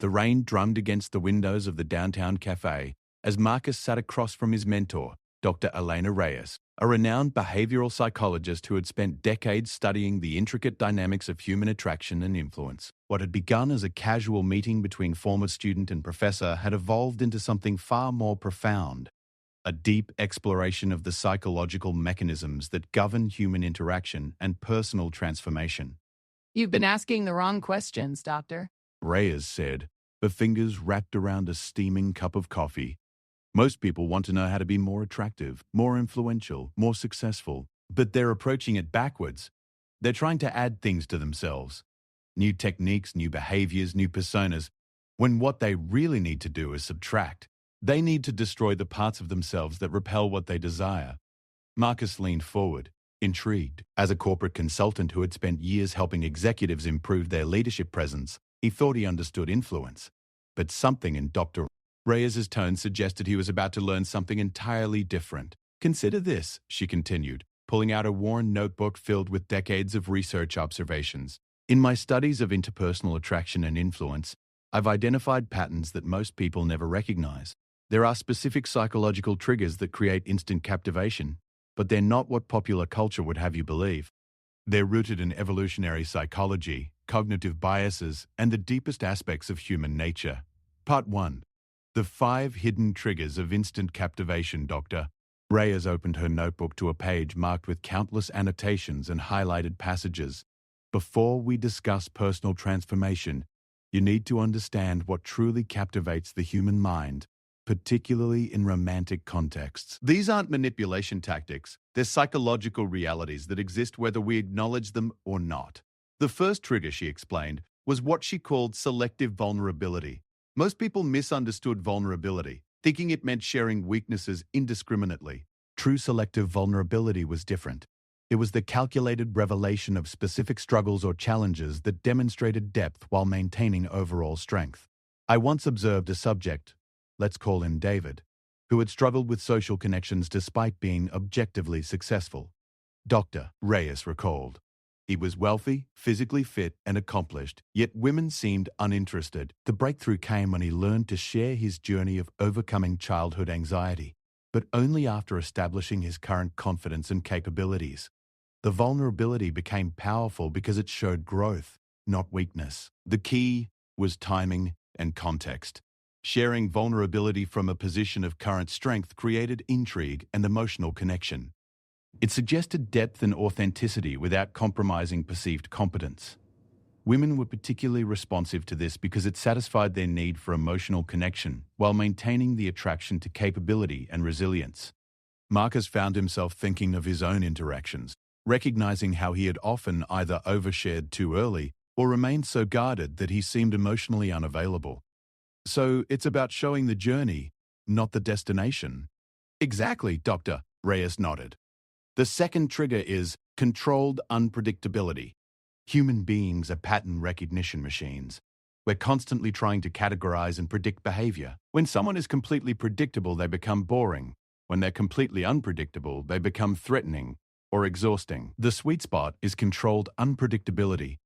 The rain drummed against the windows of the downtown cafe as Marcus sat across from his mentor, Dr. Elena Reyes, a renowned behavioral psychologist who had spent decades studying the intricate dynamics of human attraction and influence. What had begun as a casual meeting between former student and professor had evolved into something far more profound, a deep exploration of the psychological mechanisms that govern human interaction and personal transformation. You've been asking the wrong questions, Doctor. Reyes said, her fingers wrapped around a steaming cup of coffee. Most people want to know how to be more attractive, more influential, more successful, but they're approaching it backwards. They're trying to add things to themselves. New techniques, new behaviors, new personas, when what they really need to do is subtract. They need to destroy the parts of themselves that repel what they desire. Marcus leaned forward, intrigued. As a corporate consultant who had spent years helping executives improve their leadership presence, he thought he understood influence. But something in Dr. Reyes's tone suggested he was about to learn something entirely different. Consider this, she continued, pulling out a worn notebook filled with decades of research observations. In my studies of interpersonal attraction and influence, I've identified patterns that most people never recognize. There are specific psychological triggers that create instant captivation, but they're not what popular culture would have you believe. They're rooted in evolutionary psychology, cognitive biases, and the deepest aspects of human nature. Part 1. The 5 hidden triggers of instant captivation, Dr. Reyes opened her notebook to a page marked with countless annotations and highlighted passages. Before we discuss personal transformation, you need to understand what truly captivates the human mind, particularly in romantic contexts. These aren't manipulation tactics. They're psychological realities that exist whether we acknowledge them or not. The first trigger, she explained, was what she called selective vulnerability. Most people misunderstood vulnerability, thinking it meant sharing weaknesses indiscriminately. True selective vulnerability was different. It was the calculated revelation of specific struggles or challenges that demonstrated depth while maintaining overall strength. I once observed a subject, let's call him David, who had struggled with social connections despite being objectively successful. Dr. Reyes recalled. He was wealthy, physically fit, and accomplished, yet women seemed uninterested. The breakthrough came when he learned to share his journey of overcoming childhood anxiety, but only after establishing his current confidence and capabilities. The vulnerability became powerful because it showed growth, not weakness. The key was timing and context. Sharing vulnerability from a position of current strength created intrigue and emotional connection. It suggested depth and authenticity without compromising perceived competence. Women were particularly responsive to this because it satisfied their need for emotional connection while maintaining the attraction to capability and resilience. Marcus found himself thinking of his own interactions, recognizing how he had often either overshared too early or remained so guarded that he seemed emotionally unavailable. So it's about showing the journey, not the destination. Exactly, Dr. Reyes nodded. The second trigger is controlled unpredictability. Human beings are pattern recognition machines. We're constantly trying to categorize and predict behavior. When someone is completely predictable, they become boring. When they're completely unpredictable, they become threatening or exhausting. The sweet spot is controlled unpredictability,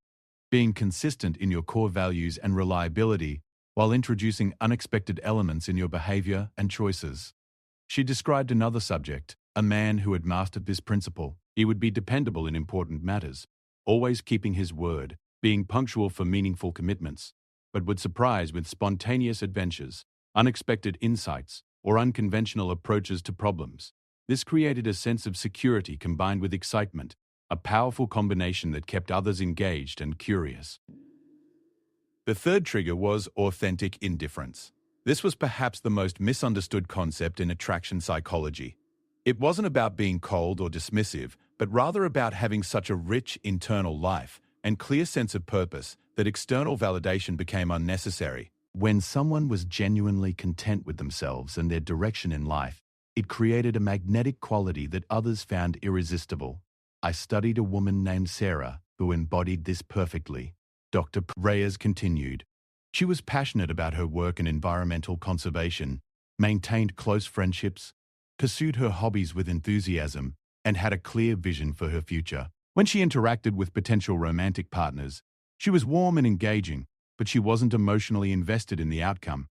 being consistent in your core values and reliability while introducing unexpected elements in your behavior and choices. She described another subject, a man who had mastered this principle. He would be dependable in important matters, always keeping his word, being punctual for meaningful commitments, but would surprise with spontaneous adventures, unexpected insights, or unconventional approaches to problems. This created a sense of security combined with excitement, a powerful combination that kept others engaged and curious. The third trigger was authentic indifference. This was perhaps the most misunderstood concept in attraction psychology. It wasn't about being cold or dismissive, but rather about having such a rich internal life and clear sense of purpose that external validation became unnecessary. When someone was genuinely content with themselves and their direction in life, it created a magnetic quality that others found irresistible. I studied a woman named Sarah who embodied this perfectly. Dr. Reyes continued. She was passionate about her work in environmental conservation, maintained close friendships, pursued her hobbies with enthusiasm, and had a clear vision for her future. When she interacted with potential romantic partners, she was warm and engaging, but she wasn't emotionally invested in the outcome.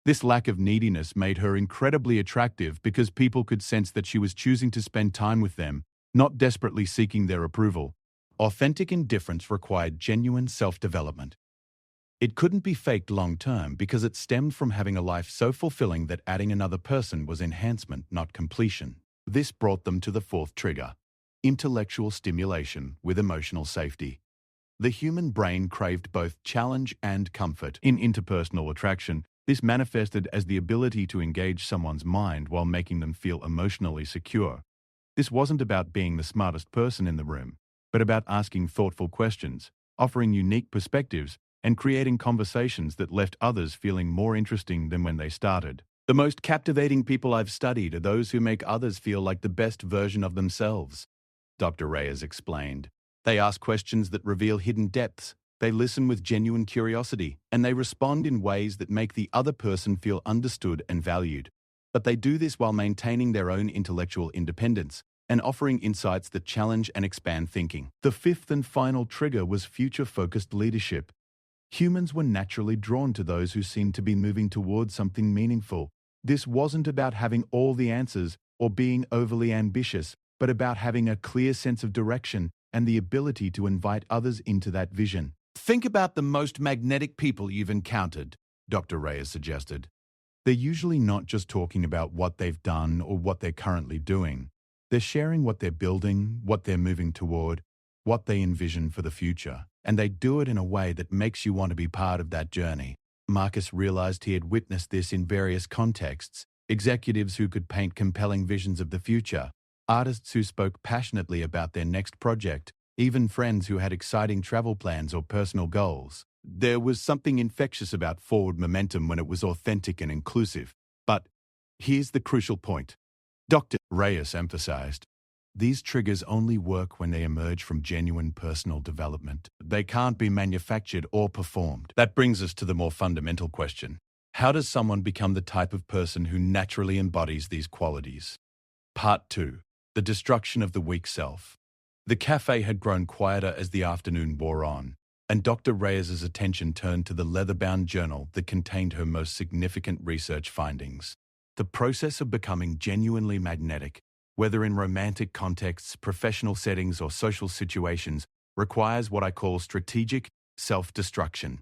This lack of neediness made her incredibly attractive because people could sense that she was choosing to spend time with them, not desperately seeking their approval. Authentic indifference required genuine self-development. It couldn't be faked long-term because it stemmed from having a life so fulfilling that adding another person was enhancement, not completion. This brought them to the fourth trigger: intellectual stimulation with emotional safety. The human brain craved both challenge and comfort. In interpersonal attraction, this manifested as the ability to engage someone's mind while making them feel emotionally secure. This wasn't about being the smartest person in the room, but about asking thoughtful questions, offering unique perspectives, and creating conversations that left others feeling more interesting than when they started. The most captivating people I've studied are those who make others feel like the best version of themselves, Dr. Reyes explained. They ask questions that reveal hidden depths, they listen with genuine curiosity, and they respond in ways that make the other person feel understood and valued. But they do this while maintaining their own intellectual independence and offering insights that challenge and expand thinking. The fifth and final trigger was future-focused leadership. Humans were naturally drawn to those who seemed to be moving towards something meaningful. This wasn't about having all the answers or being overly ambitious, but about having a clear sense of direction and the ability to invite others into that vision. Think about the most magnetic people you've encountered, Dr. Reyes suggested. They're usually not just talking about what they've done or what they're currently doing. They're sharing what they're building, what they're moving toward, what they envision for the future, and they do it in a way that makes you want to be part of that journey. Marcus realized he had witnessed this in various contexts: executives who could paint compelling visions of the future, artists who spoke passionately about their next project, even friends who had exciting travel plans or personal goals. There was something infectious about forward momentum when it was authentic and inclusive. But here's the crucial point. Dr. Reyes emphasized, these triggers only work when they emerge from genuine personal development. They can't be manufactured or performed. That brings us to the more fundamental question. How does someone become the type of person who naturally embodies these qualities? Part 2. The destruction of the weak self. The cafe had grown quieter as the afternoon wore on, and Dr. Reyes's attention turned to the leather-bound journal that contained her most significant research findings. The process of becoming genuinely magnetic, whether in romantic contexts, professional settings, or social situations, requires what I call strategic self-destruction.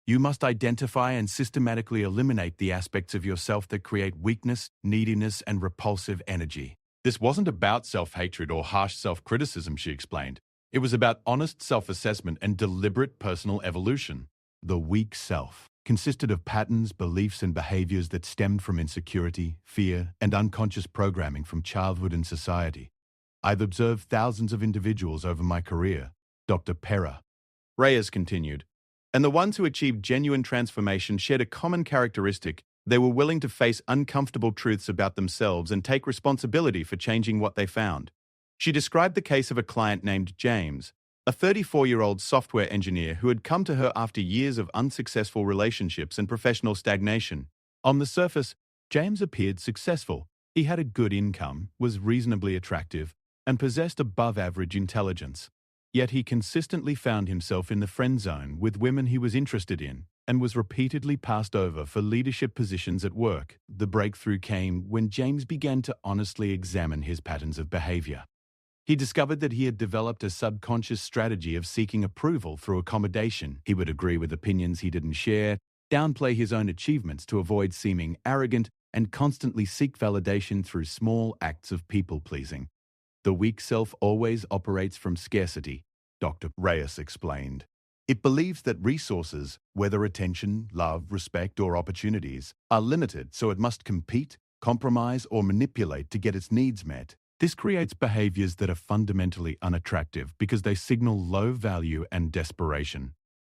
You must identify and systematically eliminate the aspects of yourself that create weakness, neediness, and repulsive energy. This wasn't about self-hatred or harsh self-criticism, she explained. It was about honest self-assessment and deliberate personal evolution. The weak self consisted of patterns, beliefs, and behaviors that stemmed from insecurity, fear, and unconscious programming from childhood and society. I've observed thousands of individuals over my career, Dr. Perra. Reyes continued, and the ones who achieved genuine transformation shared a common characteristic. They were willing to face uncomfortable truths about themselves and take responsibility for changing what they found. She described the case of a client named James, a 34-year-old software engineer who had come to her after years of unsuccessful relationships and professional stagnation. On the surface, James appeared successful. He had a good income, was reasonably attractive, and possessed above-average intelligence. Yet he consistently found himself in the friend zone with women he was interested in, and was repeatedly passed over for leadership positions at work. The breakthrough came when James began to honestly examine his patterns of behavior. He discovered that he had developed a subconscious strategy of seeking approval through accommodation. He would agree with opinions he didn't share, downplay his own achievements to avoid seeming arrogant, and constantly seek validation through small acts of people-pleasing. The weak self always operates from scarcity, Dr. Reyes explained. It believes that resources, whether attention, love, respect, or opportunities, are limited, so it must compete, compromise, or manipulate to get its needs met. This creates behaviors that are fundamentally unattractive because they signal low value and desperation.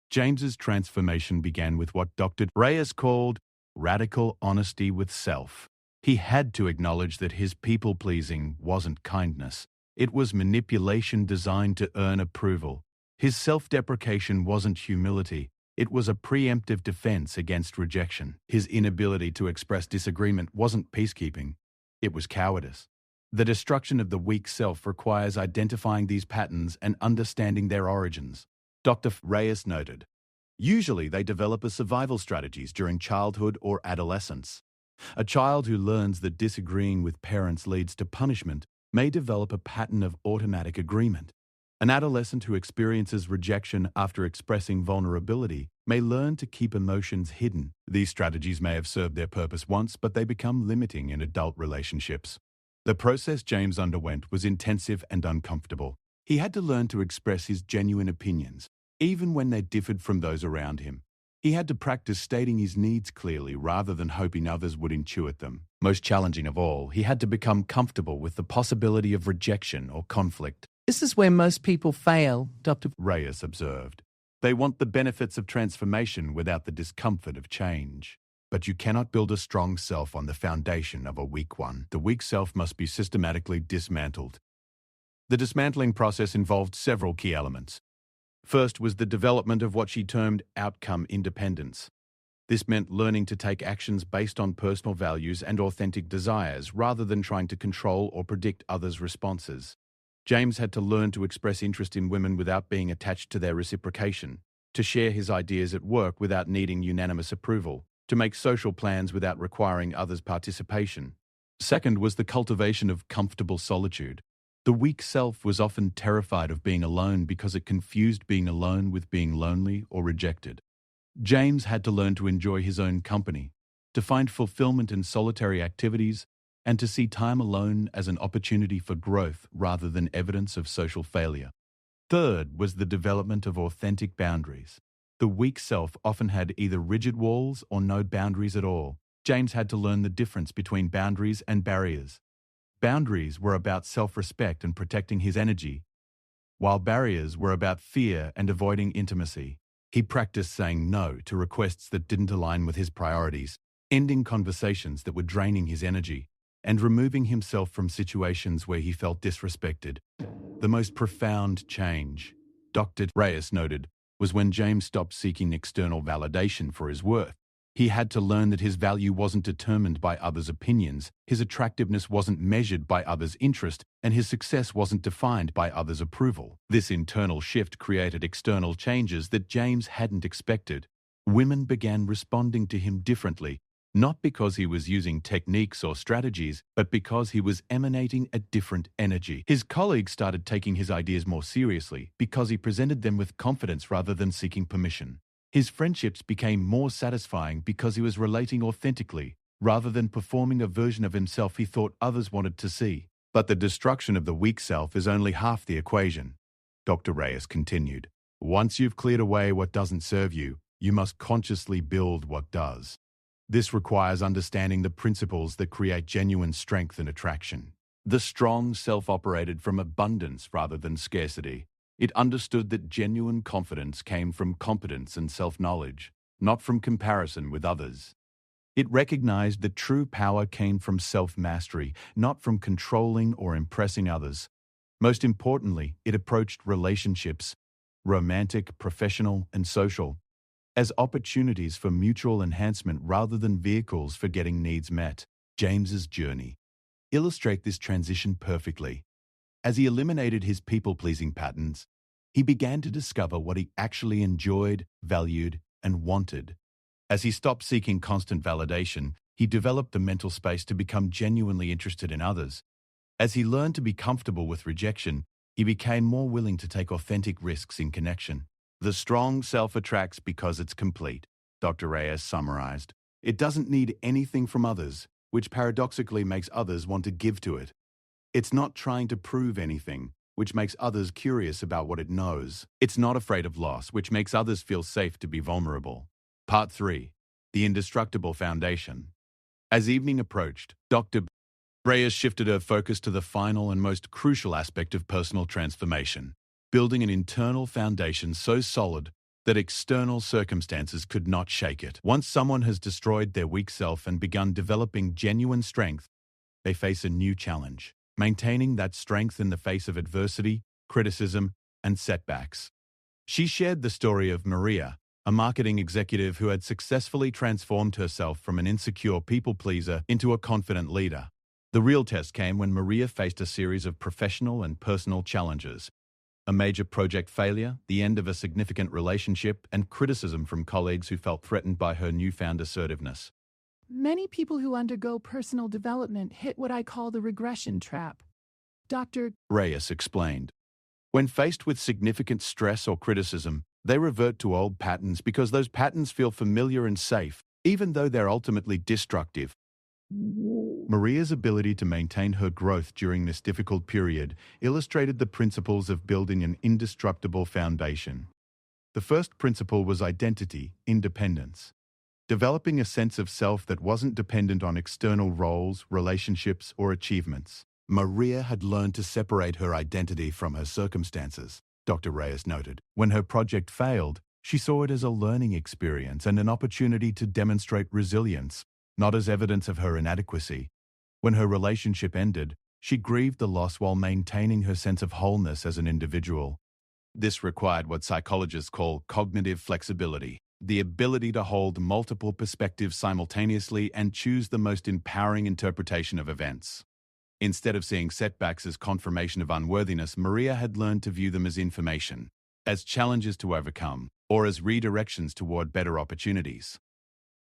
James's transformation began with what Dr. Reyes called radical honesty with self. He had to acknowledge that his people-pleasing wasn't kindness. It was manipulation designed to earn approval. His self-deprecation wasn't humility. It was a preemptive defense against rejection. His inability to express disagreement wasn't peacekeeping. It was cowardice. The destruction of the weak self requires identifying these patterns and understanding their origins. Dr. Reyes noted, Usually, they develop as survival strategies during childhood or adolescence. A child who learns that disagreeing with parents leads to punishment may develop a pattern of automatic agreement. An adolescent who experiences rejection after expressing vulnerability may learn to keep emotions hidden. These strategies may have served their purpose once, but they become limiting in adult relationships. The process James underwent was intensive and uncomfortable. He had to learn to express his genuine opinions, even when they differed from those around him. He had to practice stating his needs clearly rather than hoping others would intuit them. Most challenging of all, he had to become comfortable with the possibility of rejection or conflict. This is where most people fail, Dr. Reyes observed. They want the benefits of transformation without the discomfort of change. But you cannot build a strong self on the foundation of a weak one. The weak self must be systematically dismantled. The dismantling process involved several key elements. First was the development of what she termed outcome independence. This meant learning to take actions based on personal values and authentic desires rather than trying to control or predict others' responses. James had to learn to express interest in women without being attached to their reciprocation, to share his ideas at work without needing unanimous approval, to make social plans without requiring others' participation. Second was the cultivation of comfortable solitude. The weak self was often terrified of being alone because it confused being alone with being lonely or rejected. James had to learn to enjoy his own company, to find fulfillment in solitary activities, and to see time alone as an opportunity for growth rather than evidence of social failure. Third was the development of authentic boundaries. The weak self often had either rigid walls or no boundaries at all. James had to learn the difference between boundaries and barriers. Boundaries were about self-respect and protecting his energy, while barriers were about fear and avoiding intimacy. He practiced saying no to requests that didn't align with his priorities, ending conversations that were draining his energy, and removing himself from situations where he felt disrespected. The most profound change, Dr. Reyes noted, was when James stopped seeking external validation for his worth. He had to learn that his value wasn't determined by others' opinions, his attractiveness wasn't measured by others' interest, and his success wasn't defined by others' approval. This internal shift created external changes that James hadn't expected. Women began responding to him differently, not because he was using techniques or strategies, but because he was emanating a different energy. His colleagues started taking his ideas more seriously because he presented them with confidence rather than seeking permission. His friendships became more satisfying because he was relating authentically, rather than performing a version of himself he thought others wanted to see. But the destruction of the weak self is only half the equation. Dr. Reyes continued. Once you've cleared away what doesn't serve you, you must consciously build what does. This requires understanding the principles that create genuine strength and attraction. The strong self operated from abundance rather than scarcity. It understood that genuine confidence came from competence and self-knowledge, not from comparison with others. It recognized that true power came from self-mastery, not from controlling or impressing others. Most importantly, it approached relationships, romantic, professional, and social, as opportunities for mutual enhancement rather than vehicles for getting needs met. James's journey illustrates this transition perfectly. As he eliminated his people-pleasing patterns, he began to discover what he actually enjoyed, valued, and wanted. As he stopped seeking constant validation, he developed the mental space to become genuinely interested in others. As he learned to be comfortable with rejection, he became more willing to take authentic risks in connection. The strong self attracts because it's complete, Dr. Reyes summarized. It doesn't need anything from others, which paradoxically makes others want to give to it. It's not trying to prove anything, which makes others curious about what it knows. It's not afraid of loss, which makes others feel safe to be vulnerable. Part 3. The Indestructible Foundation. As evening approached, Dr. Reyes shifted her focus to the final and most crucial aspect of personal transformation, building an internal foundation so solid that external circumstances could not shake it. Once someone has destroyed their weak self and begun developing genuine strength, they face a new challenge: maintaining that strength in the face of adversity, criticism, and setbacks. She shared the story of Maria, a marketing executive who had successfully transformed herself from an insecure people-pleaser into a confident leader. The real test came when Maria faced a series of professional and personal challenges. A major project failure, the end of a significant relationship, and criticism from colleagues who felt threatened by her newfound assertiveness. Many people who undergo personal development hit what I call the regression trap. Dr. Reyes explained. When faced with significant stress or criticism, they revert to old patterns because those patterns feel familiar and safe, even though they're ultimately destructive. Maria's ability to maintain her growth during this difficult period illustrated the principles of building an indestructible foundation. The first principle was identity, independence. Developing a sense of self that wasn't dependent on external roles, relationships, or achievements. Maria had learned to separate her identity from her circumstances, Dr. Reyes noted. When her project failed, she saw it as a learning experience and an opportunity to demonstrate resilience, not as evidence of her inadequacy. When her relationship ended, she grieved the loss while maintaining her sense of wholeness as an individual. This required what psychologists call cognitive flexibility, the ability to hold multiple perspectives simultaneously and choose the most empowering interpretation of events. Instead of seeing setbacks as confirmation of unworthiness, Maria had learned to view them as information, as challenges to overcome, or as redirections toward better opportunities.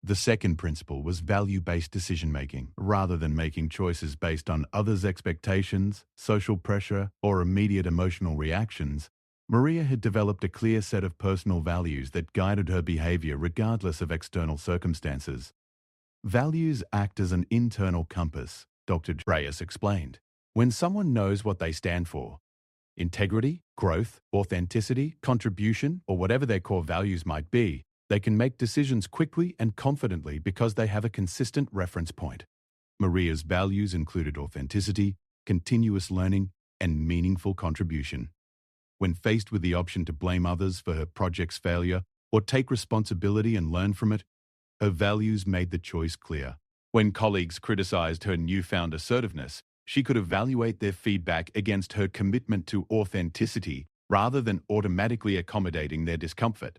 The second principle was value-based decision-making. Rather than making choices based on others' expectations, social pressure, or immediate emotional reactions, Maria had developed a clear set of personal values that guided her behavior regardless of external circumstances. Values act as an internal compass, Dr. Reyes explained. When someone knows what they stand for, integrity, growth, authenticity, contribution, or whatever their core values might be, they can make decisions quickly and confidently because they have a consistent reference point. Maria's values included authenticity, continuous learning, and meaningful contribution. When faced with the option to blame others for her project's failure or take responsibility and learn from it, her values made the choice clear. When colleagues criticized her newfound assertiveness, she could evaluate their feedback against her commitment to authenticity rather than automatically accommodating their discomfort.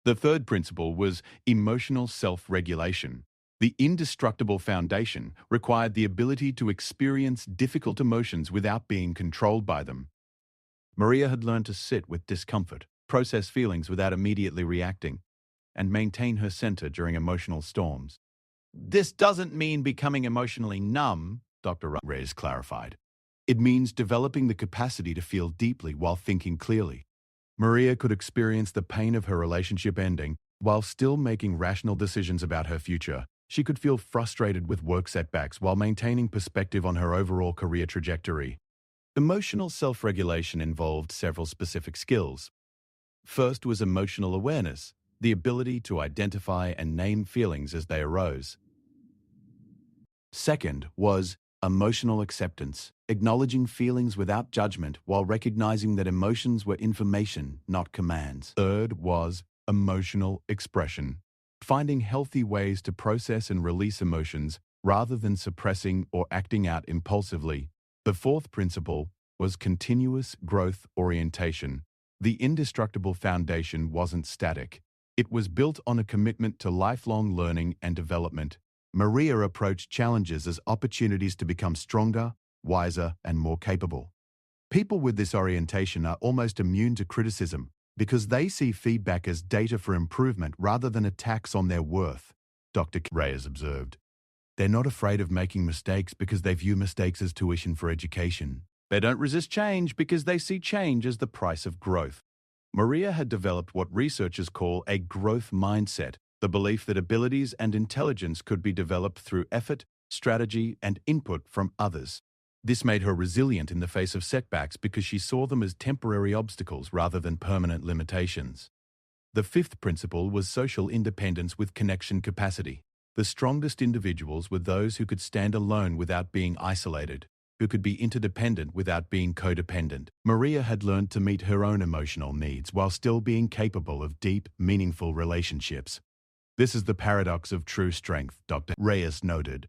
The third principle was emotional self-regulation. The indestructible foundation required the ability to experience difficult emotions without being controlled by them. Maria had learned to sit with discomfort, process feelings without immediately reacting, and maintain her center during emotional storms. This doesn't mean becoming emotionally numb, Dr. Reyes clarified. It means developing the capacity to feel deeply while thinking clearly. Maria could experience the pain of her relationship ending while still making rational decisions about her future. She could feel frustrated with work setbacks while maintaining perspective on her overall career trajectory. Emotional self-regulation involved several specific skills. First was emotional awareness, the ability to identify and name feelings as they arose. Second was emotional acceptance, acknowledging feelings without judgment while recognizing that emotions were information, not commands. Third was emotional expression, finding healthy ways to process and release emotions rather than suppressing or acting out impulsively. The fourth principle was continuous growth orientation. The indestructible foundation wasn't static. It was built on a commitment to lifelong learning and development. Maria approached challenges as opportunities to become stronger, wiser, and more capable. People with this orientation are almost immune to criticism because they see feedback as data for improvement rather than attacks on their worth, Dr. Reyes observed. They're not afraid of making mistakes because they view mistakes as tuition for education. They don't resist change because they see change as the price of growth. Maria had developed what researchers call a growth mindset, the belief that abilities and intelligence could be developed through effort, strategy, and input from others. This made her resilient in the face of setbacks because she saw them as temporary obstacles rather than permanent limitations. The fifth principle was social independence with connection capacity. The strongest individuals were those who could stand alone without being isolated, who could be interdependent without being codependent. Maria had learned to meet her own emotional needs while still being capable of deep, meaningful relationships. This is the paradox of true strength, Dr. Reyes noted.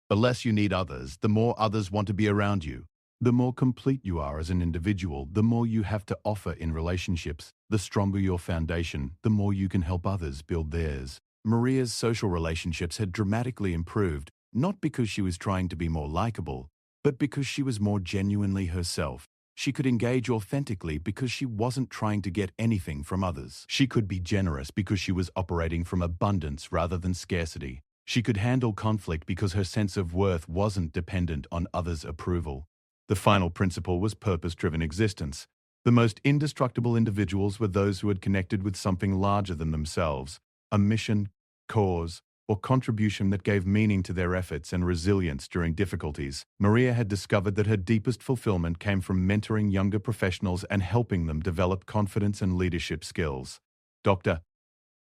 The less you need others, the more others want to be around you. The more complete you are as an individual, the more you have to offer in relationships. The stronger your foundation, the more you can help others build theirs. Maria's social relationships had dramatically improved, not because she was trying to be more likable, but because she was more genuinely herself. She could engage authentically because she wasn't trying to get anything from others. She could be generous because she was operating from abundance rather than scarcity. She could handle conflict because her sense of worth wasn't dependent on others' approval. The final principle was purpose-driven existence. The most indestructible individuals were those who had connected with something larger than themselves, a mission, cause, or contribution that gave meaning to their efforts and resilience during difficulties. Maria had discovered that her deepest fulfillment came from mentoring younger professionals and helping them develop confidence and leadership skills. Dr.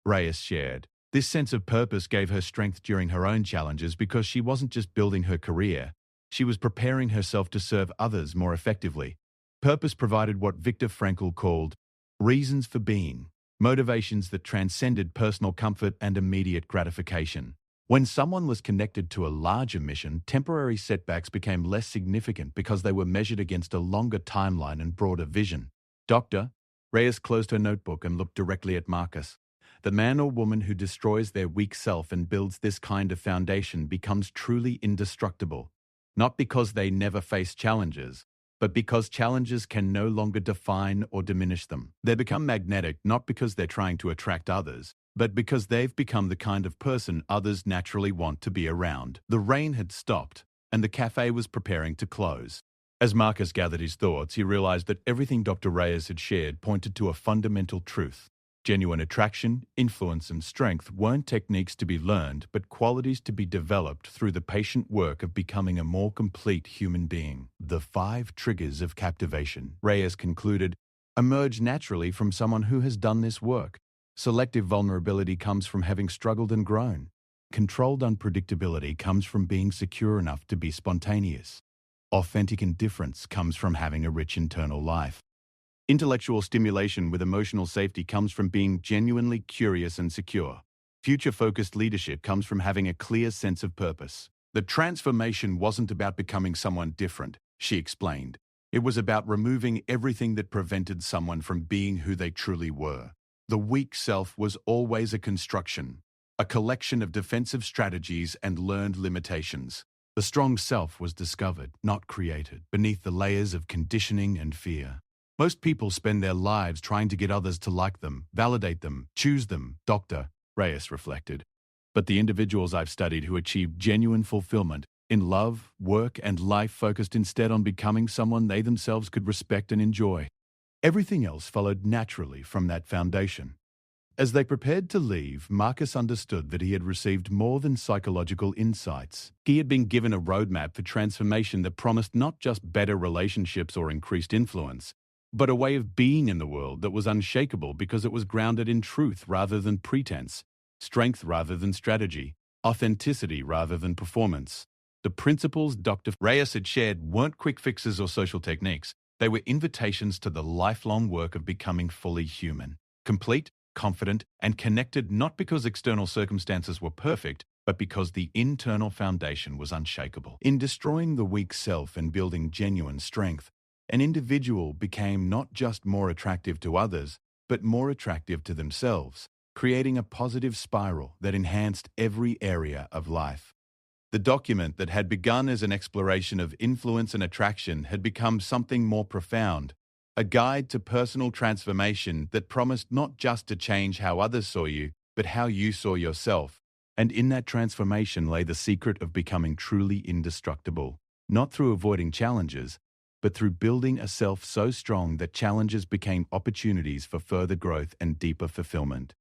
Reyes shared. This sense of purpose gave her strength during her own challenges because she wasn't just building her career, she was preparing herself to serve others more effectively. Purpose provided what Viktor Frankl called reasons for being, motivations that transcended personal comfort and immediate gratification. When someone was connected to a larger mission, temporary setbacks became less significant because they were measured against a longer timeline and broader vision. Dr. Reyes closed her notebook and looked directly at Marcus. The man or woman who destroys their weak self and builds this kind of foundation becomes truly indestructible, not because they never face challenges, but because challenges can no longer define or diminish them. They become magnetic not because they're trying to attract others, but because they've become the kind of person others naturally want to be around. The rain had stopped, and the cafe was preparing to close. As Marcus gathered his thoughts, he realized that everything Dr. Reyes had shared pointed to a fundamental truth. Genuine attraction, influence, and strength weren't techniques to be learned, but qualities to be developed through the patient work of becoming a more complete human being. The 5 triggers of captivation, Reyes concluded, emerge naturally from someone who has done this work. Selective vulnerability comes from having struggled and grown. Controlled unpredictability comes from being secure enough to be spontaneous. Authentic indifference comes from having a rich internal life. Intellectual stimulation with emotional safety comes from being genuinely curious and secure. Future-focused leadership comes from having a clear sense of purpose. The transformation wasn't about becoming someone different, she explained. It was about removing everything that prevented someone from being who they truly were. The weak self was always a construction, a collection of defensive strategies and learned limitations. The strong self was discovered, not created, beneath the layers of conditioning and fear. Most people spend their lives trying to get others to like them, validate them, choose them, Dr. Reyes reflected. But the individuals I've studied who achieved genuine fulfillment in love, work, and life focused instead on becoming someone they themselves could respect and enjoy. Everything else followed naturally from that foundation. As they prepared to leave, Marcus understood that he had received more than psychological insights. He had been given a roadmap for transformation that promised not just better relationships or increased influence, but a way of being in the world that was unshakable because it was grounded in truth rather than pretense, strength rather than strategy, authenticity rather than performance. The principles Dr. Reyes had shared weren't quick fixes or social techniques. They were invitations to the lifelong work of becoming fully human, complete, confident, and connected not because external circumstances were perfect, but because the internal foundation was unshakable. In destroying the weak self and building genuine strength, an individual became not just more attractive to others, but more attractive to themselves, creating a positive spiral that enhanced every area of life. The document that had begun as an exploration of influence and attraction had become something more profound, a guide to personal transformation that promised not just to change how others saw you, but how you saw yourself. And in that transformation lay the secret of becoming truly indestructible, not through avoiding challenges, but through building a self so strong that challenges became opportunities for further growth and deeper fulfillment.